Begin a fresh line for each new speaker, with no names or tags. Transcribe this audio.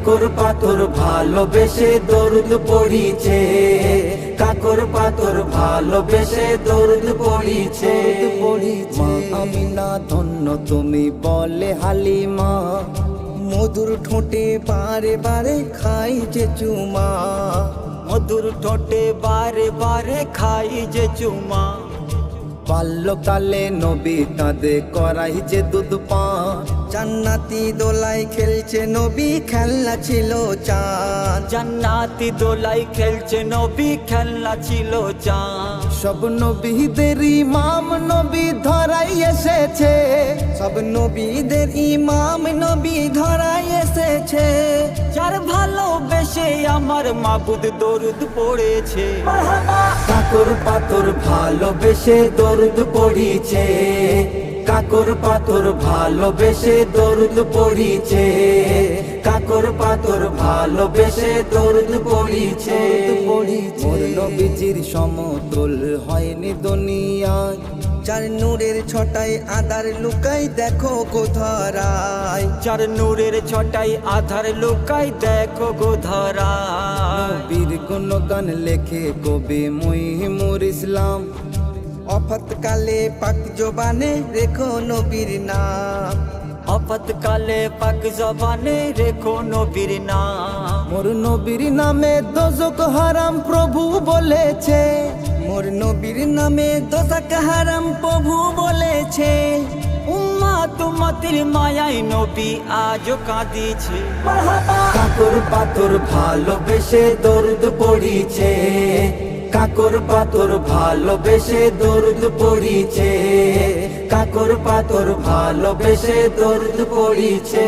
কাকর পাথর ভালোবেসে দরুদ পড়িছে, কাকর পাথর ভালোবেসে দরুদ পড়িছে।
মা আমিনা ধন্য তুমি বলে হালিমা, মধুর ঠোঁটে বারে বারে খাই যে চুমা,
মধুর ঠোঁটে বারে বারে খাই যে চুমা।
বাল্যকালে নবী কাঁদে করাই যে দুধ পান, জান্নাতি দোলাই খেলছে নবী খেলনা ছিল চাঁদ,
জান্নাতি দোলাই খেলছে নবী খেলনা ছিল চাঁদ।
সব নবীদের ইমাম নবী ধরাই এসেছে, সব নবীদের ইমাম নবী ধরাই এসেছে।
যার ভালোবেসে আমার মাবুদ দরুদ পড়েছে।
কাকর পাথর ভালোবেসে দরুদ পড়িছে, কাকর পাথর ভালোবেসে দরুদ পড়িছে, কাকর পাথর ভালোবেসে দরুদ পড়িছে।
মোর নবীজির সমতুল হয়নি দুনিয়ায়, যার নূরের ছটায় আধার লুকাই দেখো কোথায়,
যার নূরের ছটাই আধার লুকাই দেখো গোধরা।
বীর গুণগান লেখে কবি মুহিমুর ইসলাম, অফতকালে পাক জবানে রেখো নবীর নাম,
আপতকালে পাক জবানে রেখো নবীর নাম।
মোর নবীর নামে দোজক হারাম প্রভু বলেছে, মোর নবীর নামে দোজক হারাম প্রভু বলেছে।
উম্মাত উম্মতের মায়ায় নবী আজও কাঁদিছে।
কাকর পাথর ভালোবেসে দরুদ পড়িছে, কাকর পাথর ভালোবেসে দরুদ পড়িছে, কাকর পাথর ভালোবেসে দরুদ পড়িছে।